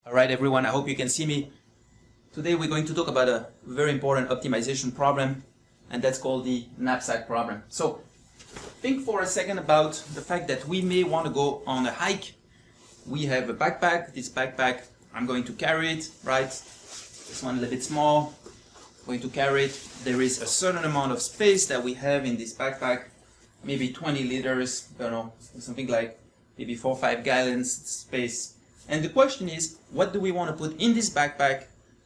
All right, everyone, I hope you can see me. Today we're going to talk about a very important optimization problem, and that's called the knapsack problem. So think for a second about the fact that we may want to go on a hike. We have a backpack. This backpack, I'm going to carry it, right? This one a little bit small, I'm going to carry it. There is a certain amount of space that we have in this backpack, maybe 20 liters, I don't know, something like maybe 4 or 5 gallons space. And the question is, what do we want to put in this backpack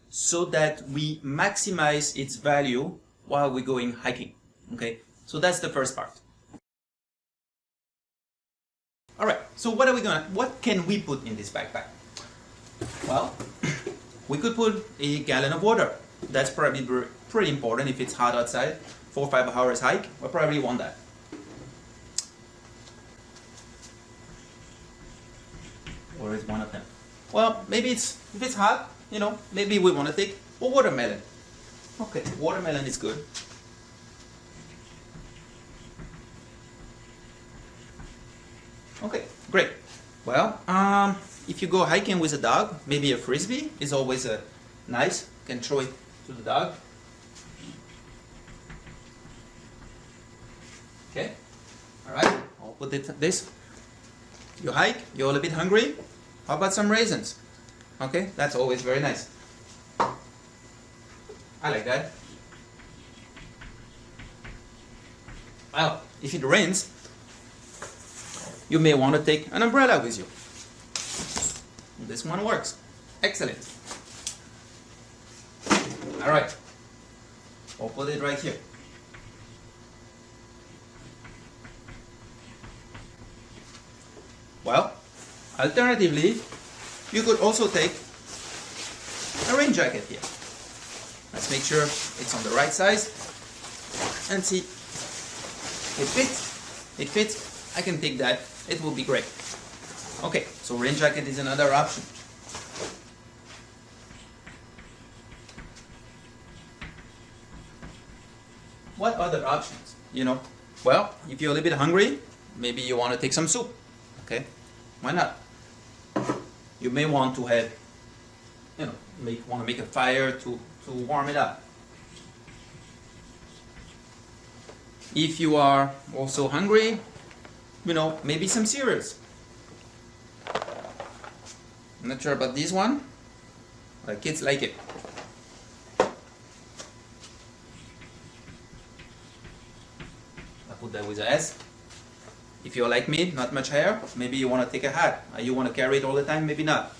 so that we maximize its value while we're going hiking? Okay, so that's the first part. All right, so what can we put in this backpack? Well, we could put a gallon of water. That's probably pretty important if it's hot outside. 4 or 5 hours hike, we'll probably want that. Or is one of them? Well, maybe if it's hot, maybe we want to take a watermelon. Okay, watermelon is good. Okay, great. Well, if you go hiking with a dog, maybe a frisbee is always nice. You can throw it to the dog. Okay, all right. I'll put this. You hike, you're a little bit hungry. How about some raisins? Okay, that's always very nice. I like that. Well, if it rains, you may want to take an umbrella with you. This one works. Excellent. All right. I'll put it right here. Well, alternatively, you could also take a rain jacket here. Let's make sure it's on the right size and see. It fits. It fits. I can take that. It will be great. Okay, so rain jacket is another option. What other options? Well, if you're a little bit hungry, maybe you want to take some soup. Okay, why not? You may want to have, want to make a fire to warm it up. If you are also hungry, maybe some cereals. I'm not sure about this one, but kids like it. I put that with an S. If you're like me, not much hair, maybe you want to take a hat. You want to carry it all the time, maybe not.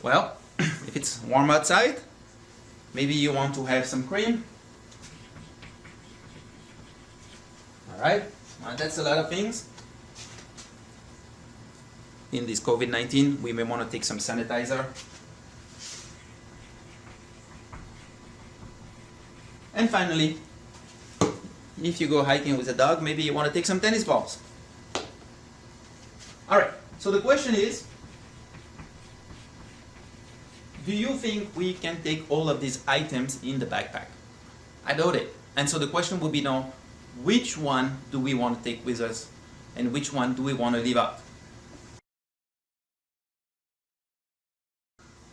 Well, if it's warm outside, maybe you want to have some cream. Alright, well, that's a lot of things. In this COVID-19, we may want to take some sanitizer. And finally, if you go hiking with a dog, maybe you want to take some tennis balls. Alright, so the question is, do you think we can take all of these items in the backpack? I doubt it. And so the question would be now, which one do we want to take with us and which one do we want to leave out?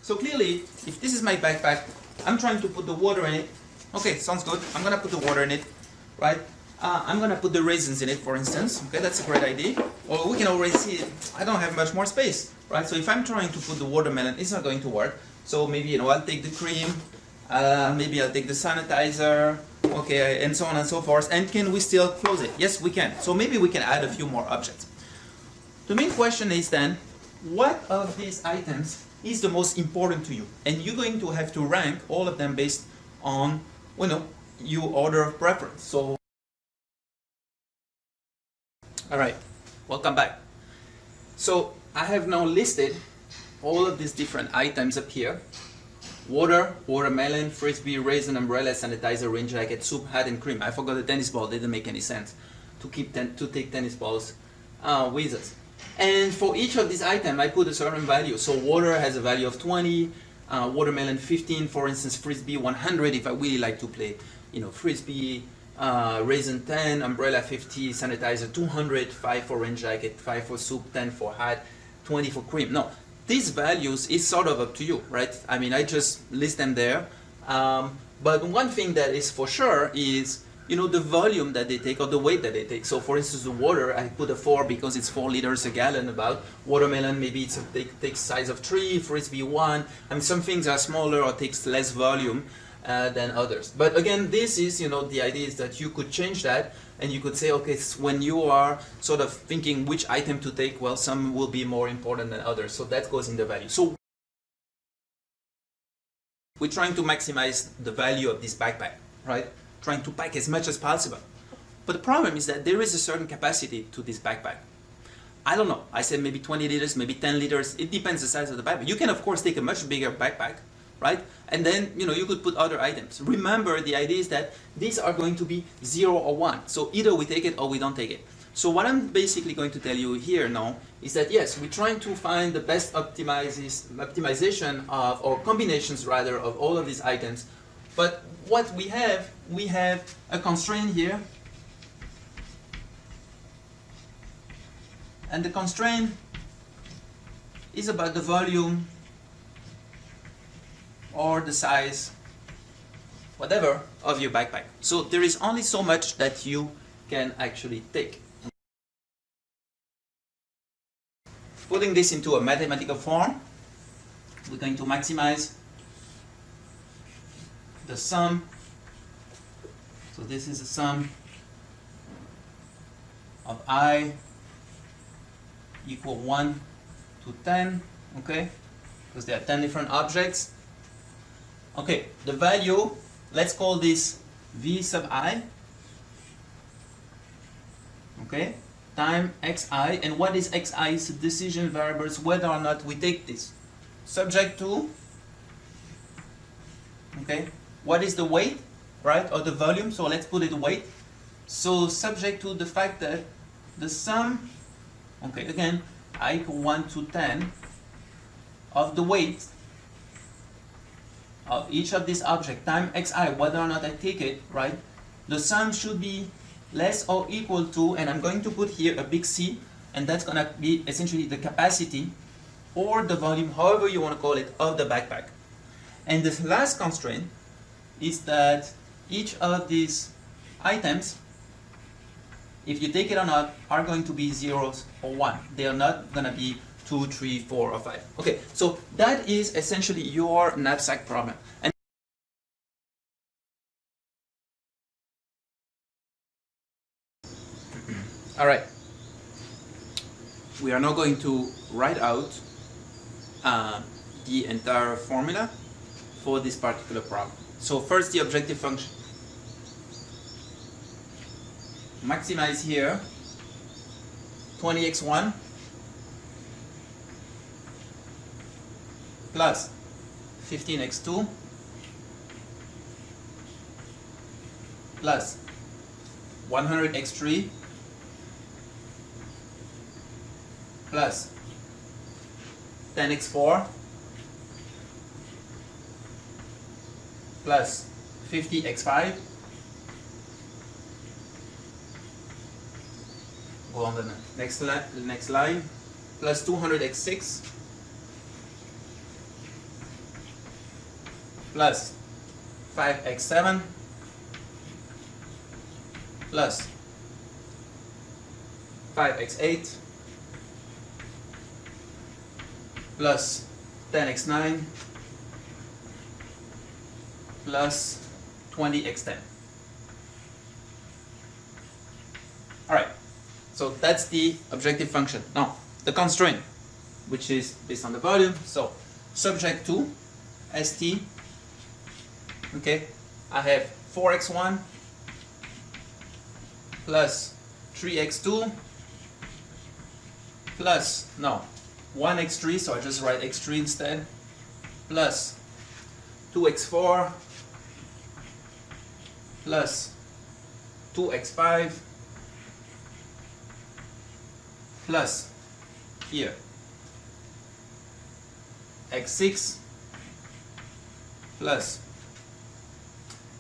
So clearly, if this is my backpack, I'm trying to put the water in it. Okay, sounds good. I'm going to put the water in it, right? I'm going to put the raisins in it, for instance. Okay, that's a great idea. Well, we can already see I don't have much more space, right? So if I'm trying to put the watermelon, it's not going to work. So maybe, I'll take the cream, maybe I'll take the sanitizer, okay, and so on and so forth. And can we still close it? Yes, we can. So maybe we can add a few more objects. The main question is then, what of these items is the most important to you? And you're going to have to rank all of them based on your order of preference. So, all right, welcome back. So I have now listed all of these different items up here: water, watermelon, frisbee, raisin, umbrella, sanitizer, rain jacket, soup, hat, and cream. I forgot the tennis ball. Didn't make any sense to take tennis balls with us. And for each of these items, I put a certain value. So water has a value of 20. Watermelon 15, for instance, frisbee 100 if I really like to play, frisbee, raisin 10, umbrella 50, sanitizer 200, 5 for rain jacket, 5 for soup, 10 for hat, 20 for cream. No, these values is sort of up to you, right? I mean, I just list them there. But one thing that is for sure is, you know, the volume that they take or the weight that they take. So for instance, the water, I put a 4 because it's 4 liters a gallon about. Watermelon, maybe it's takes size of 3, frisbee 1. I mean, some things are smaller or takes less volume than others. But again, this is, you know, the idea is that you could change that and you could say, okay, when you are sort of thinking which item to take, well, some will be more important than others. So that goes in the value. So we're trying to maximize the value of this backpack, right? Trying to pack as much as possible. But the problem is that there is a certain capacity to this backpack. I don't know, I said maybe 20 liters, maybe 10 liters, it depends the size of the backpack. You can of course take a much bigger backpack, right? And then, you know, you could put other items. Remember, the idea is that these are going to be 0 or 1. So either we take it or we don't take it. So what I'm basically going to tell you here now is that yes, we're trying to find the best optimization of, or combinations rather, of all of these items. But what we have a constraint here. And the constraint is about the volume or the size, whatever, of your backpack. So there is only so much that you can actually take. Putting this into a mathematical form, we're going to maximize the sum. So this is the sum of I equal 1 to 10, okay? Because there are 10 different objects. Okay, the value, let's call this V sub I, okay, time xi, and what is xi? Is the decision variables whether or not we take this. Subject to, okay, what is the weight, right, or the volume, so let's put it weight. So subject to the fact that the sum, okay, again, I equal 1 to 10 of the weight of each of these objects time xi, whether or not I take it, right, the sum should be less or equal to, and I'm going to put here a big C, and that's going to be essentially the capacity or the volume, however you want to call it, of the backpack. And the last constraint is that each of these items, if you take it or not, are going to be 0 or 1. They are not going to be 2, 3, 4, or 5. Okay, so that is essentially your knapsack problem. And all right, we are now going to write out the entire formula for this particular problem. So first, the objective function. Maximize here 20x1 plus 15x2 plus 100x3 plus 10x4 plus 50x5. Go on the next line, plus 200x6 plus 5x7 plus 5x8 plus 10x9 plus 20x10. All right. So that's the objective function. Now, the constraint, which is based on the volume. So, subject to st, okay, I have 4x1 plus 3x2 plus, no, 1x3, so I just write x3 instead, plus 2x4 plus 2x5 plus here x6 plus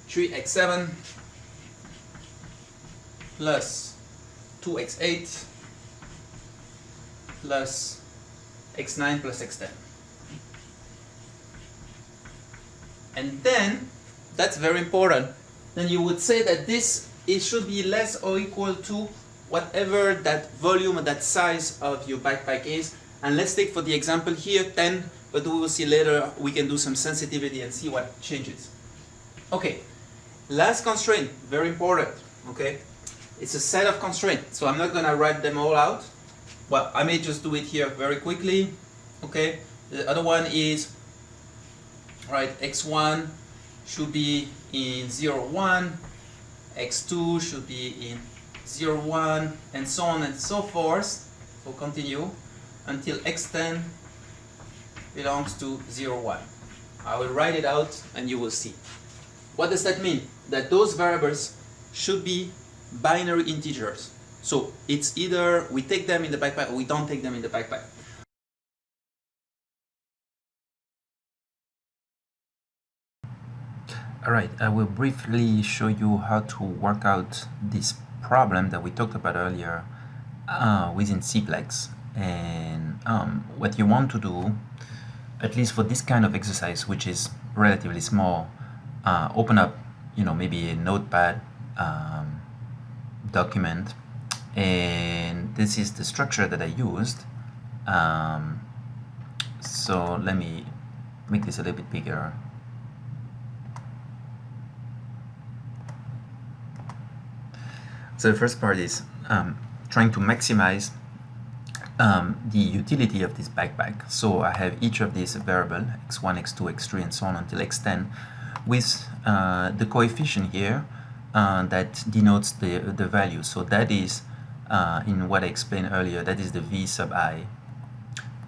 3x7 plus 2x8 plus x9 plus x10. And then, that's very important, then you would say that it should be less or equal to whatever that volume or that size of your backpack is. And let's take for the example here 10, but we will see later we can do some sensitivity and see what changes. Okay, last constraint, very important, okay? It's a set of constraints, so I'm not gonna write them all out. Well, I may just do it here very quickly, okay? The other one is, right, x1 should be in 0, 1, x2 should be in 0, 1, and so on and so forth. So continue until x10 belongs to 0, 1. I will write it out and you will see. What does that mean? That those variables should be binary integers. So it's either we take them in the backpack or we don't take them in the backpack. Alright, I will briefly show you how to work out this problem that we talked about earlier within Cplex. And what you want to do, at least for this kind of exercise, which is relatively small, open up, maybe a notepad document, and this is the structure that I used. So let me make this a little bit bigger. So the first part is trying to maximize the utility of this backpack. So I have each of these variable, x1, x2, x3, and so on until x10, with the coefficient here that denotes the value. So that is, in what I explained earlier, that is the v sub I,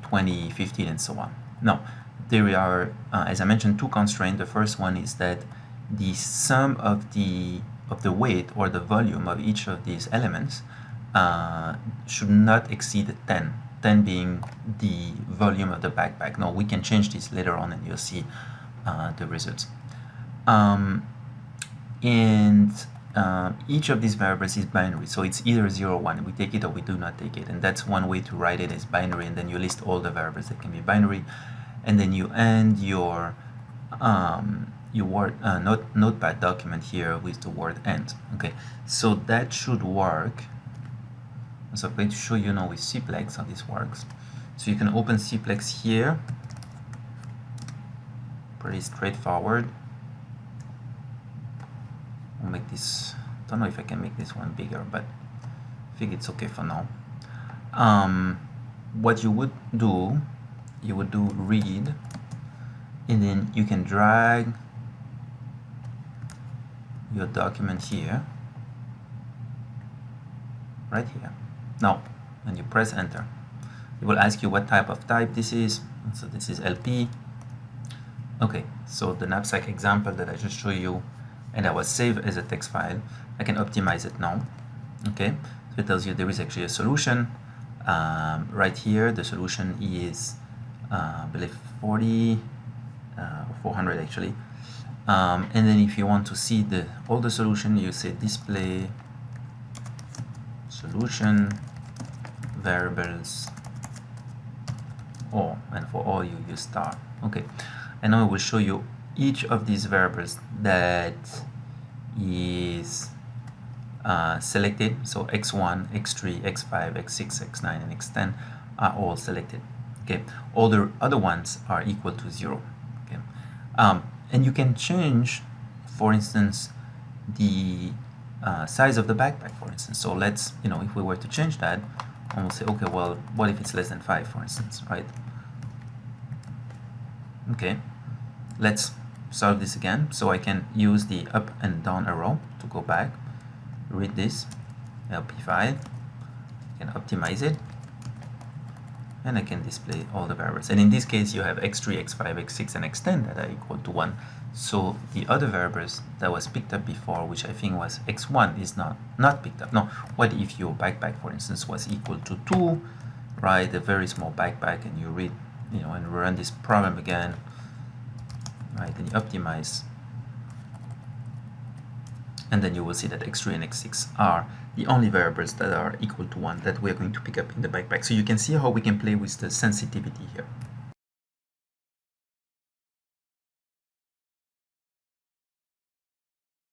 20, 15, and so on. Now, there are, as I mentioned, two constraints. The first one is that the sum of the weight or the volume of each of these elements should not exceed 10, 10 being the volume of the backpack. Now we can change this later on and you'll see the results. Each of these variables is binary, so it's either 0 or 1. We take it or we do not take it, and that's one way to write it as binary, and then you list all the variables that can be binary, and then you end your notepad document here with the word end. Okay, so that should work. So I'm going to show you now with Cplex how this works. So you can open Cplex here, pretty straightforward. I'll make this, don't know if I can make this one bigger, but I think it's okay for now. What you would do read, and then you can drag your document here, right here. Now, when you press enter, it will ask you what type of type this is. So this is LP. Okay, so the knapsack example that I just showed you, and that was saved as a text file, I can optimize it now. Okay, so it tells you there is actually a solution. Right here, the solution is, I believe, 40, 400 actually. And then if you want to see all the solution, you say display solution variables all, and for all you use star. Okay, and now I will show you each of these variables that is selected. So x1, x3, x5, x6, x9, and x10 are all selected. Okay, all the other ones are equal to 0. Okay, and you can change, for instance, the size of the backpack, for instance. So let's, if we were to change that, and we'll say, okay, well, what if it's less than 5, for instance, right? Okay, let's solve this again. So I can use the up and down arrow to go back, read this, LP file, I can optimize it, and I can display all the variables. And in this case, you have x3, x5, x6, and x10 that are equal to 1. So the other variables that was picked up before, which I think was x1, is not picked up. Now, what if your backpack, for instance, was equal to 2, right? A very small backpack, and you read, and run this problem again, right? And you optimize and then you will see that x3 and x6 are the only variables that are equal to 1 that we're going to pick up in the backpack. So you can see how we can play with the sensitivity here.